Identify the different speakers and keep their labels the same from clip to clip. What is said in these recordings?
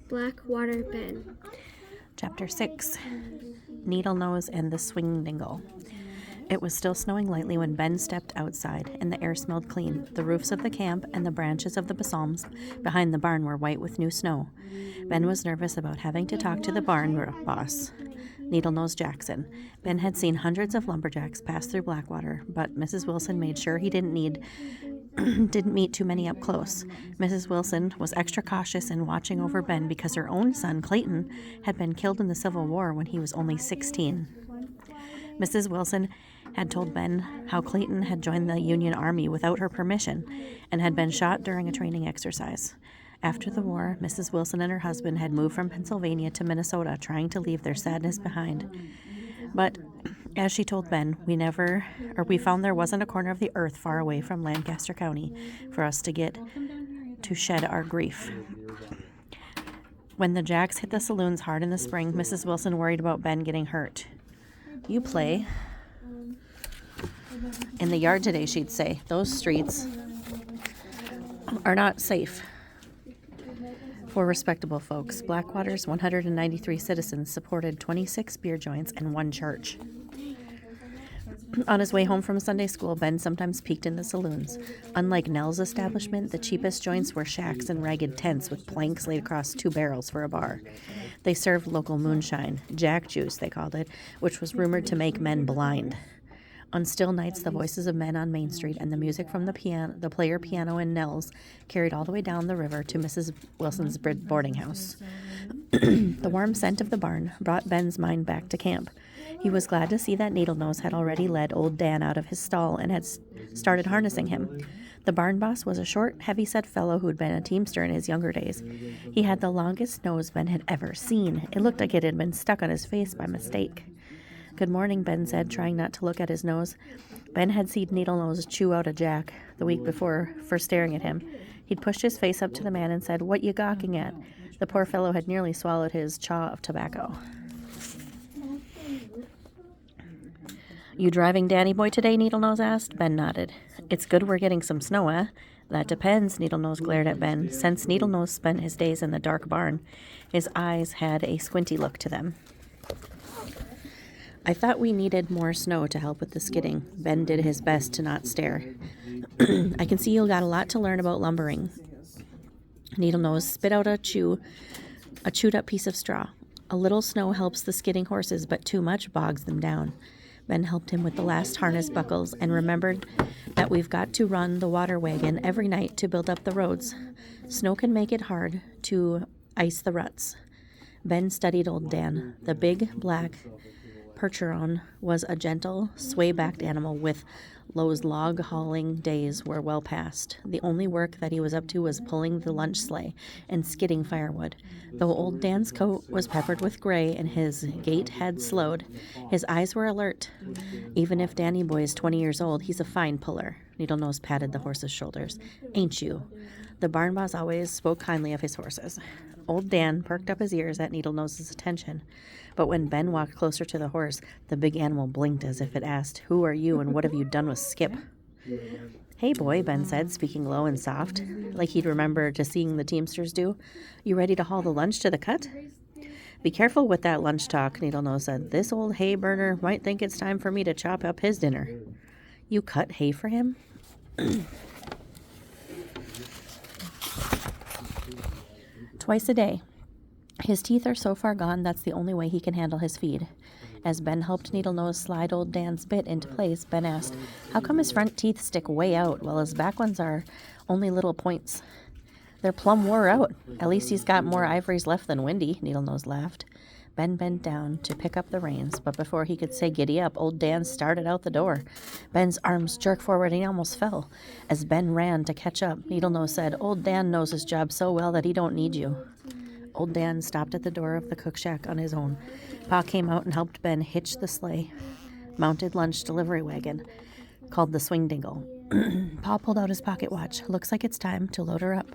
Speaker 1: Blackwater Ben.
Speaker 2: Chapter 6. Needlenose and the Swing Dingle. It was still snowing lightly when Ben stepped outside, and the air smelled clean. The roofs of the camp and the branches of the balsams behind the barn were white with new snow. Ben was nervous about having to talk to the barn boss, Needlenose Jackson. Ben had seen hundreds of lumberjacks pass through Blackwater, but Mrs. Wilson made sure he didn't meet too many up close. Mrs. Wilson was extra cautious in watching over Ben because her own son, Clayton, had been killed in the Civil War when he was only 16. Mrs. Wilson had told Ben how Clayton had joined the Union Army without her permission and had been shot during a training exercise. After the war, Mrs. Wilson and her husband had moved from Pennsylvania to Minnesota, trying to leave their sadness behind. But as she told Ben, we found there wasn't a corner of the earth far away from Lancaster County for us to get to shed our grief. When the Jacks hit the saloons hard in the spring, Mrs. Wilson worried about Ben getting hurt. "You play in the yard today," she'd say. "Those streets are not safe for respectable folks." Blackwater's 193 citizens supported 26 beer joints and one church. On his way home from Sunday school, Ben sometimes peeked in the saloons. Unlike Nell's establishment, the cheapest joints were shacks and ragged tents with planks laid across two barrels for a bar. They served local moonshine, jack juice they called it, which was rumored to make men blind. On still nights, the voices of men on Main Street and the music from the player piano in Nell's carried all the way down the river to Mrs. Wilson's boarding house. The warm scent of the barn brought Ben's mind back to camp. He was glad to see that Needlenose had already led old Dan out of his stall and had started harnessing him. The barn boss was a short, heavy-set fellow who'd been a teamster in his younger days. He had the longest nose Ben had ever seen. It looked like it had been stuck on his face by mistake. "Good morning," Ben said, trying not to look at his nose. Ben had seen Needlenose chew out a jack the week before for staring at him. He'd pushed his face up to the man and said, "What you gawking at?" The poor fellow had nearly swallowed his chaw of tobacco. "You driving Danny boy today?" Needlenose asked. Ben nodded. "It's good we're getting some snow, eh?" "That depends," Needlenose glared at Ben. Since Needlenose spent his days in the dark barn, his eyes had a squinty look to them. "I thought we needed more snow to help with the skidding." Ben did his best to not stare. "I can see you got a lot to learn about lumbering." Needlenose spit out a chewed up piece of straw. "A little snow helps the skidding horses, but too much bogs them down." Ben helped him with the last harness buckles and remembered that we've got to run the water wagon every night to build up the roads. Snow can make it hard to ice the ruts. Ben studied old Dan. The big black Percheron was a gentle, sway-backed animal with those log-hauling days were well past. The only work that he was up to was pulling the lunch sleigh and skidding firewood. Though old Dan's coat was peppered with gray and his gait had slowed, his eyes were alert. "Even if Danny boy is 20 years old, he's a fine puller." Needlenose patted the horse's shoulders. "Ain't you?" The barn boss always spoke kindly of his horses. Old Dan perked up his ears at Needlenose's attention. But when Ben walked closer to the horse, the big animal blinked as if it asked, "Who are you and what have you done with Skip?" "Hey, boy," Ben said, speaking low and soft, like he'd remember just seeing the teamsters do. "You ready to haul the lunch to the cut?" "Be careful with that lunch talk," Needlenose said. "This old hay burner might think it's time for me to chop up his dinner." "You cut hay for him?" "Twice a day. His teeth are so far gone that's the only way he can handle his feed." As Ben helped Needlenose slide old Dan's bit into place, Ben asked, "How come his front teeth stick way out while his back ones are only little points?" "They're plumb wore out. At least he's got more ivories left than Windy," Needlenose laughed. Ben bent down to pick up the reins, but before he could say giddy up, old Dan started out the door. Ben's arms jerked forward and he almost fell. As Ben ran to catch up, Needlenose said, "Old Dan knows his job so well that he don't need you." Old Dan stopped at the door of the cook shack on his own. Pa came out and helped Ben hitch the sleigh mounted lunch delivery wagon called the Swing Dingle. Pa pulled out his pocket watch. "Looks like it's time to load her up."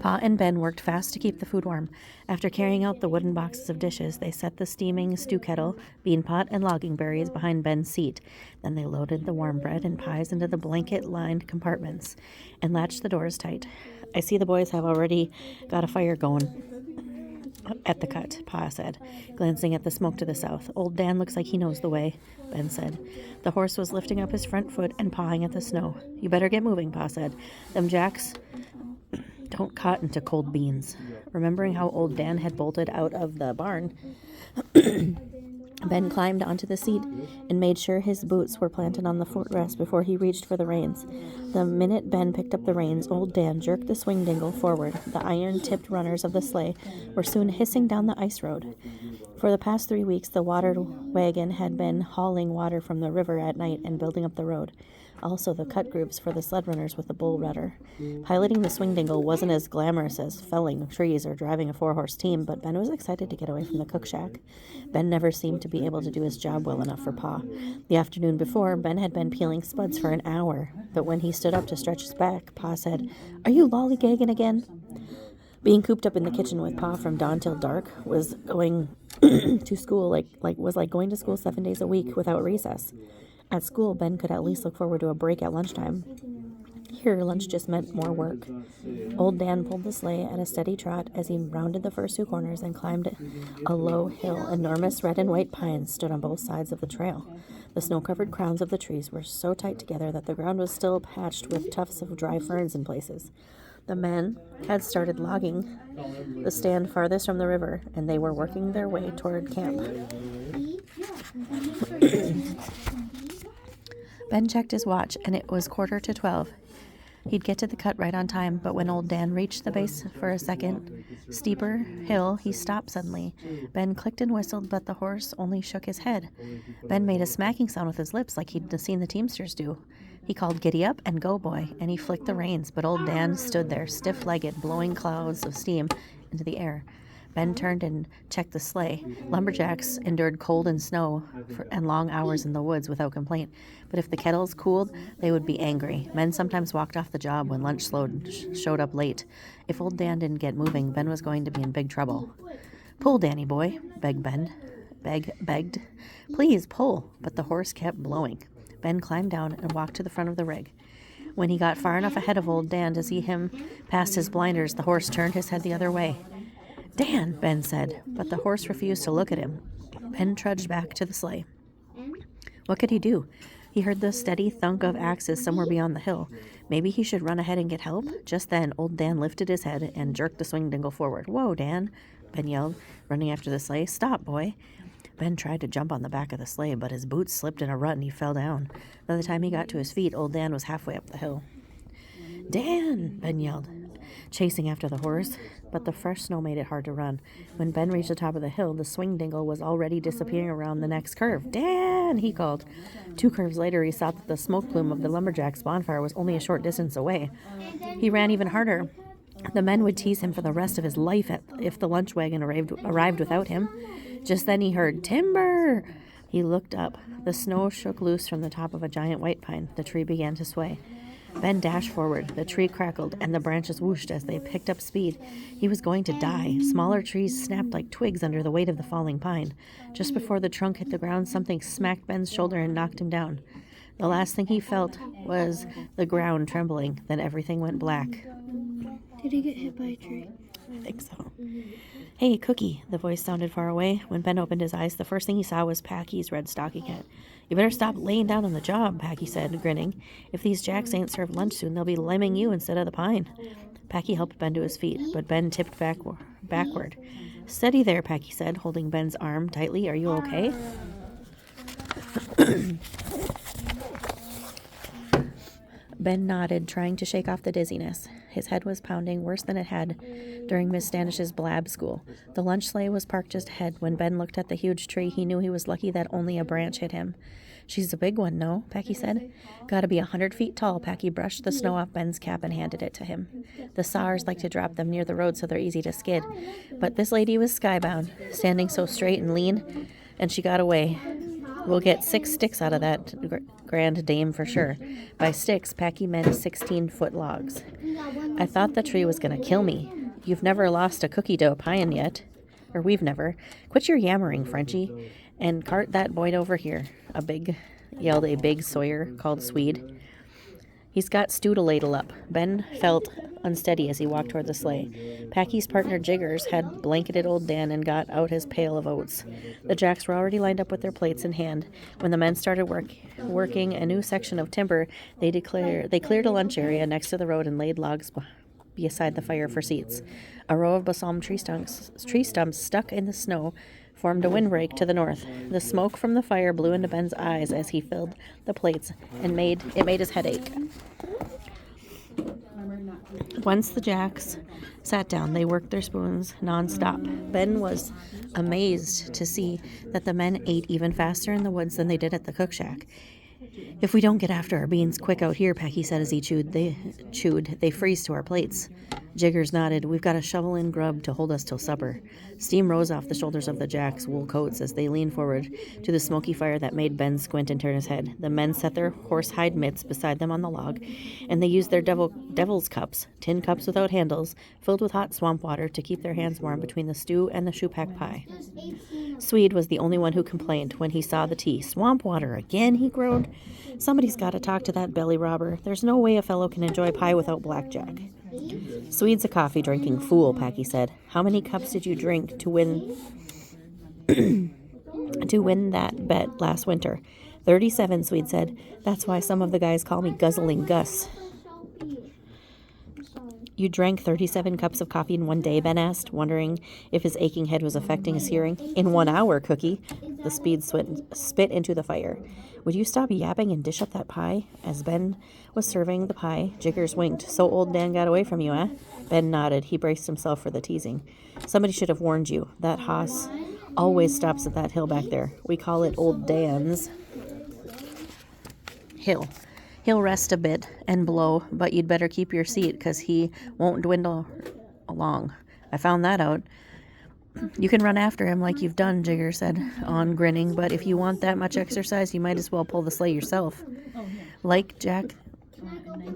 Speaker 2: Pa and Ben worked fast to keep the food warm. After carrying out the wooden boxes of dishes, they set the steaming stew kettle, bean pot, and logging berries behind Ben's seat. Then they loaded the warm bread and pies into the blanket-lined compartments and latched the doors tight. I see the boys have already got a fire going at the cut, Pa said, glancing at the smoke to the south. Old Dan looks like he knows the way, Ben said. The horse was lifting up his front foot and pawing at the snow. You better get moving, Pa said. Them jacks don't cut into cold beans. Remembering how old Dan had bolted out of the barn, Ben climbed onto the seat and made sure his boots were planted on the footrest before he reached for the reins. The minute Ben picked up the reins, old Dan jerked the swing dingle forward. The iron-tipped runners of the sleigh were soon hissing down the ice road. For the past 3 weeks, the water wagon had been hauling water from the river at night and building up the road. Also, the cut groups for the sled runners with the bull rudder. Piloting the swing dingle wasn't as glamorous as felling trees or driving a 4-horse team, but Ben was excited to get away from the cook shack. Ben never seemed to be able to do his job well enough for Pa. The afternoon before, Ben had been peeling spuds for an hour, but when he stood up to stretch his back, Pa said, "Are you lollygagging again?" Being cooped up in the kitchen with Pa from dawn till dark was going to school like going to school 7 days a week without recess. At school, Ben could at least look forward to a break at lunchtime. Here, lunch just meant more work. Old Dan pulled the sleigh at a steady trot as he rounded the first 2 corners and climbed a low hill. Enormous red and white pines stood on both sides of the trail. The snow-covered crowns of the trees were so tight together that the ground was still patched with tufts of dry ferns in places. The men had started logging the stand farthest from the river, and they were working their way toward camp. Ben checked his watch, and it was 11:45. He'd get to the cut right on time, but when old Dan reached the base for a second, steeper hill, he stopped suddenly. Ben clicked and whistled, but the horse only shook his head. Ben made a smacking sound with his lips like he'd seen the teamsters do. He called, "Giddy up and go, boy," and he flicked the reins, but old Dan stood there, stiff-legged, blowing clouds of steam into the air. Ben turned and checked the sleigh. Lumberjacks endured cold and snow and long hours in the woods without complaint, but if the kettles cooled, they would be angry. Men sometimes walked off the job when lunch showed up late. If old Dan didn't get moving, Ben was going to be in big trouble. "Pull, Danny boy," begged Ben. Begged. "Please, pull," but the horse kept blowing. Ben climbed down and walked to the front of the rig. When he got far enough ahead of old Dan to see him past his blinders, the horse turned his head the other way. "Dan," Ben said, but the horse refused to look at him. Ben trudged back to the sleigh. What could he do? He heard the steady thunk of axes somewhere beyond the hill. Maybe he should run ahead and get help? Just then, old Dan lifted his head and jerked the swing dingle forward. "Whoa, Dan," Ben yelled, running after the sleigh. "Stop, boy." Ben tried to jump on the back of the sleigh, but his boots slipped in a rut and he fell down. By the time he got to his feet, old Dan was halfway up the hill. "Dan!" Ben yelled, chasing after the horse, but the fresh snow made it hard to run. When Ben reached the top of the hill, the swing dingle was already disappearing around the next curve. "Dan!" he called. 2 curves later, he saw that the smoke plume of the lumberjacks' bonfire was only a short distance away. He ran even harder. The men would tease him for the rest of his life if the lunch wagon arrived without him. Just then he heard, "Timber!" He looked up. The snow shook loose from the top of a giant white pine. The tree began to sway. Ben dashed forward. The tree crackled, and the branches whooshed as they picked up speed. He was going to die. Smaller trees snapped like twigs under the weight of the falling pine. Just before the trunk hit the ground, something smacked Ben's shoulder and knocked him down. The last thing he felt was the ground trembling. Then everything went black.
Speaker 1: Did he get hit by a tree?
Speaker 2: I think so. "Hey, Cookie," the voice sounded far away. When Ben opened his eyes, the first thing he saw was Packy's red stocking hat. "You better stop laying down on the job," Packy said, grinning. "If these jacks ain't served lunch soon, they'll be liming you instead of the pine." Packy helped Ben to his feet, but Ben tipped backward. "Steady there," Packy said, holding Ben's arm tightly. "Are you okay?" Ben nodded, trying to shake off the dizziness. His head was pounding worse than it had during Miss Standish's blab school. The lunch sleigh was parked just ahead. When Ben looked at the huge tree, he knew he was lucky that only a branch hit him. "She's a big one, no?" Packy said. "Gotta be 100 feet tall." Packy brushed the snow off Ben's cap and handed it to him. The sawers like to drop them near the road so they're easy to skid. But this lady was skybound, standing so straight and lean, and she got away. "We'll get 6 sticks out of that grand dame for sure." By sticks, Packy meant 16-foot logs. "I thought the tree was going to kill me. You've never lost a cookie to a pine yet. Or we've never. Quit your yammering, Frenchie, and cart that boy over here," yelled a big Sawyer called Swede. He's got stew to ladle up. Ben felt unsteady as he walked toward the sleigh. Packy's partner Jiggers had blanketed old Dan and got out his pail of oats. The Jacks were already lined up with their plates in hand. When the men started working a new section of timber, they cleared a lunch area next to the road and laid logs beside the fire for seats. A row of balsam tree stumps stuck in the snow formed a windbreak to the north. The smoke from the fire blew into Ben's eyes as he filled the plates and made his head ache. Once the Jacks sat down, they worked their spoons nonstop. Ben was amazed to see that the men ate even faster in the woods than they did at the cook shack. If we don't get after our beans quick out here, Packy said as he chewed, they freeze to our plates. Jiggers nodded. We've got a shovel in grub to hold us till supper. Steam rose off the shoulders of the Jacks' wool coats as they leaned forward to the smoky fire that made Ben squint and turn his head. The men set their horsehide mitts beside them on the log, and they used their devil's cups, tin cups without handles, filled with hot swamp water to keep their hands warm between the stew and the shoepack pie. Swede was the only one who complained when he saw the tea. Swamp water again, he groaned. Somebody's got to talk to that belly robber. There's no way a fellow can enjoy pie without blackjack. Swede's a coffee-drinking fool, Packy said. How many cups did you drink to win that bet last winter? 37, Swede said. That's why some of the guys call me Guzzling Gus. You drank 37 cups of coffee in one day, Ben asked, wondering if his aching head was affecting his hearing. In 1 hour, Cookie. The Swede spit into the fire. Would you stop yapping and dish up that pie? As Ben was serving the pie, Jiggers winked. So old Dan got away from you, eh? Ben nodded. He braced himself for the teasing. Somebody should have warned you. That hoss always stops at that hill back there. We call it Old Dan's hill. He'll rest a bit and blow, but you'd better keep your seat, 'cause he won't dwindle along. I found that out. You can run after him like you've done, Jigger said, on grinning, but if you want that much exercise, you might as well pull the sleigh yourself. Like Jack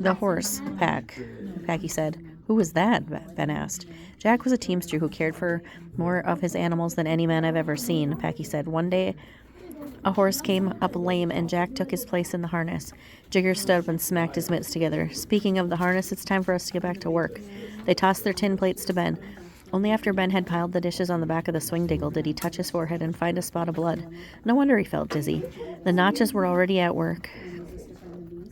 Speaker 2: the horse, Packy said. Who was that? Ben asked. Jack was a teamster who cared for more of his animals than any man I've ever seen, Packy said. One day, a horse came up lame, and Jack took his place in the harness. Jigger stood up and smacked his mitts together. Speaking of the harness, it's time for us to get back to work. They tossed their tin plates to Ben. Only after Ben had piled the dishes on the back of the swing dingle did he touch his forehead and find a spot of blood. No wonder he felt dizzy. The Notches were already at work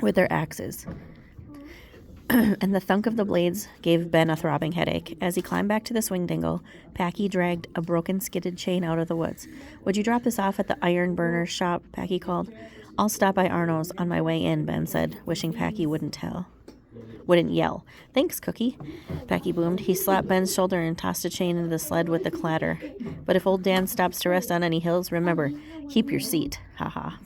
Speaker 2: with their axes, and the thunk of the blades gave Ben a throbbing headache. As he climbed back to the swing dingle, Packy dragged a broken skidded chain out of the woods. Would you drop this off at the iron burner's shop? Packy called. I'll stop by Arno's on my way in, Ben said, wishing Packy wouldn't yell. Thanks, Cookie, Packy boomed. He slapped Ben's shoulder and tossed a chain into the sled with a clatter. But if old Dan stops to rest on any hills, remember, keep your seat. Ha ha.